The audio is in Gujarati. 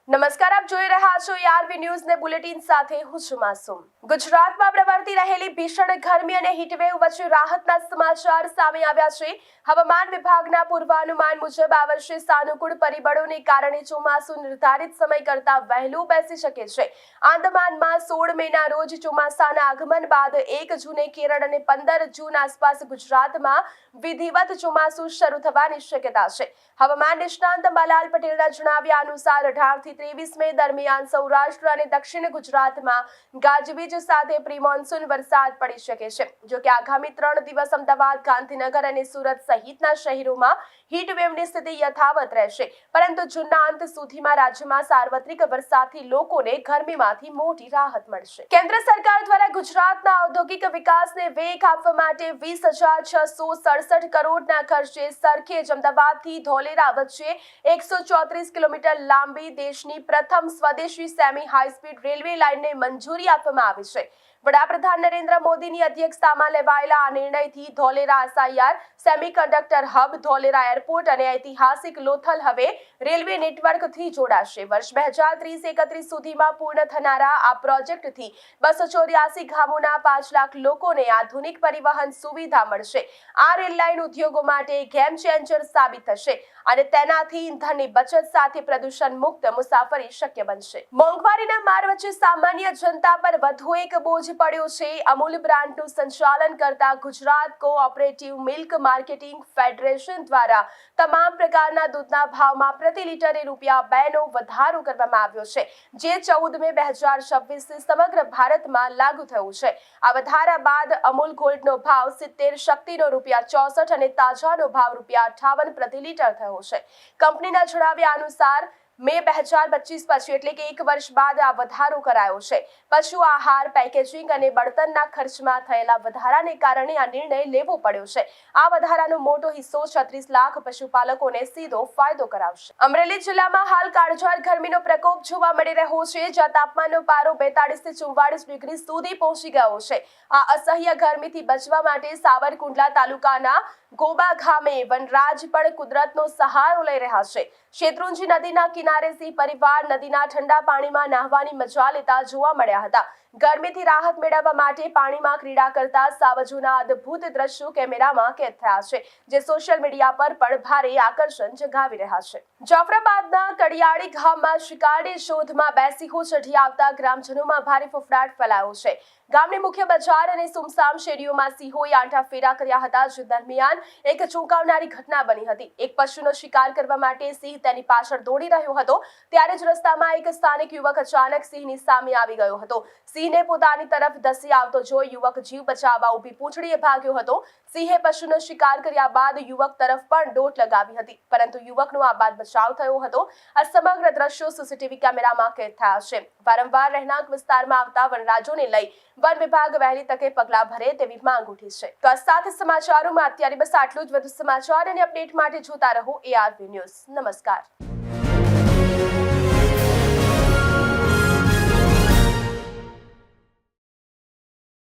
નમસ્કાર, આપ જોઈ રહ્યા છો આરવી ન્યૂઝ ને બુલેટિન સાથે હું છું માસૂમ। ગુજરાતમાં પ્રવર્તી રહેલી ભીષણ ગરમી અને હીટવેવ વચ્ચે રાહતના સમાચાર સામે આવ્યા છે। હવામાન વિભાગના પૂર્વાનુમાન મુજબ આ વર્ષે સાનુકૂળ પરિબળોને કારણે ચોમાસું નિર્ધારિત સમય કરતા વહેલું બેસી શકે છે। આંદામાનમાં 16 મેના રોજ ચોમાસાના આગમન બાદ 1 જૂને કેરળ અને 15 જૂન આસપાસ ગુજરાતમાં વિધિવત ચોમાસું શરૂ થવાની શક્યતા છે। હવામાન નિષ્ણાંત અંબાલાલ પટેલના જણાવ્યા અનુસાર 18 થી 23 મે દરમિયાન સૌરાષ્ટ્ર અને દક્ષિણ ગુજરાતમાં ગાજવીજ સાથે પ્રી મોન્સૂન વરસાદ પડી શકે છે। જો કે આગામી 3 દિવસ અમદાવાદ, ગાંધીનગર અને સુરત સહિતના શહેરોમાં હીટવેવની સ્થિતિ યથાવત રહેશે, પરંતુ જૂનના અંત સુધીમાં રાજ્યમાં સાર્વત્રિક વરસાદથી લોકોને ગરમીમાંથી મોટી રાહત મળશે। કેન્દ્ર સરકાર દ્વારા ગુજરાતના ઔદ્યોગિક વિકાસને વેગ આપવા માટે 20,667 કરોડના ખર્ચે સરખેજ અમદાવાદથી ધોલેરા વચ્ચે 134 કિલોમીટર લાંબી દેશની પ્રથમ સ્વદેશી સેમી હાઈસ્પીડ રેલવે લાઇનને મંજૂરી આપવામાં આવી છે। વડાપ્રધાન નરેન્દ્ર મોદીની અધ્યક્ષતામાં લેવાયેલા આ નિર્ણયથી Dholera SIR semiconductor hub, Dholera airport અને ઐતિહાસિક લોથલ હવે રેલવે નેટવર્કથી જોડાશે। વર્ષ 2030-31 સુધીમાં પૂર્ણ થનારા આ પ્રોજેક્ટથી 284 ગામોના 5 લાખ લોકોને આધુનિક પરિવહન સુવિધા મળશે। આ રેલ લાઇન ઉદ્યોગો માટે ગેમ ચેન્જર સાબિત થશે અને તેનાથી ઇંધણની બચત સાથે પ્રદૂષણ મુક્ત મુસાફરી શક્ય બનશે। મોંઘવારીના માર વચ્ચે સામાન્ય જનતા પર વધુ એક બોજ પડ્યો છે। અમૂલ બ્રાન્ડનું સંચાલન કરતા Gujarat cooperative milk marketing federation દ્વારા તમામ પ્રકારના દૂધના ભાવમાં પ્રતિ લિટરે ₹2 નો વધારો કરવામાં આવ્યો છે, જે 14 મે 2026 સમગ્ર ભારતમાં લાગુ થયું છે। આ વધારા બાદ અમૂલ ગોલ્ડનો ભાવ 70, શક્તિનો ₹64 અને તાજાનો ભાવ ₹58 પ્રતિ લિટર થયો છે। કંપનીના જણાવ્યા અનુસાર મે 2025 પછી એટલે કે 1 વર્ષ બાદ આ વધારો કરાયો છે। પશુ આહાર, પેકેજિંગ અને બળતણના ખર્ચમાં થયેલા વધારાને કારણે આ નિર્ણય લેવો પડ્યો છે। આ વધારાનો મોટો હિસ્સો 36 લાખ પશુપાલકોને સીધો ફાયદો કરાવશે। અમરેલી જિલ્લામાં હાલ કાળઝાળ ગરમીનો પ્રકોપ જોવા મળી રહ્યો છે, જ્યાં તાપમાનનો પારો 42 થી 44 ડિગ્રી સુધી પહોંચી ગયો છે। આ અસહ્ય ગરમીથી બચવા માટે સાવરકુંડલા તાલુકાના ગોબા ગામે વનરાજ પણ કુદરતનો સહારો લઈ રહ્યા છે। શેત્રુંજી નદીના કિનારે સિંહ પરિવાર નદીના ઠંડા પાણીમાં નહાવાની મજા લેતા જોવા મળ્યા હતા। ગરમીથી રાહત મેળવવા માટે પાણીમાં ક્રીડા કરતા સાવજોના અદ્ભુત દ્રશ્યો કેમેરામાં કેદ થયા છે, જે સોશિયલ મીડિયા પર પણ ભારે આકર્ષણ જગાવી રહ્યા છે। જાફરાબાદના કડિયાળી ગામમાં શિકારની શોધમાં 2 સિંહો ચઢી આવતા ગ્રામજનોમાં ભારે ફફડાટ ફેલાયો છે। ગામની મુખ્ય બજાર અને સુમસામ શેરીઓમાં સિંહોએ આંટાફેરા કર્યા હતા, જે દરમિયાન એક ચોંકાવનારી ઘટના બની હતી। એક પશુનો શિકાર કરવા માટે સિંહ તેની પાછળ દોડી રહ્યો હતો, ત્યારે જ રસ્તામાં એક સ્થાનિક યુવક અચાનક સિંહની સામે આવી ગયો હતો। સિંહને પોતાની તરફ ધસી આવતો જોઈ યુવક જીવ બચાવવા ઊભી પૂંછડીએ ભાગ્યો હતો। સિંહે પશુનો શિકાર કર્યા બાદ યુવક તરફ પણ દોટ લગાવી હતી, પરંતુ યુવકનો આ બાદ બચાવ થયો હતો। આ સમગ્ર દ્રશ્યો સીસીટીવી કેમેરામાં કેદ થયા છે। વારંવાર રહેણાંક વિસ્તારમાં આવતા વનરાજોને લઈ વન વિભાગ વહેલી તકે પગલાં ભરે તેવી માંગ ઉઠી છે। તો આ સાથે સમાચારોમાં અત્યારે બસ આટલું જ। વધુ સમાચાર અને અપડેટ માટે જોતા રહો આરવી ન્યૂઝ। નમસ્કાર।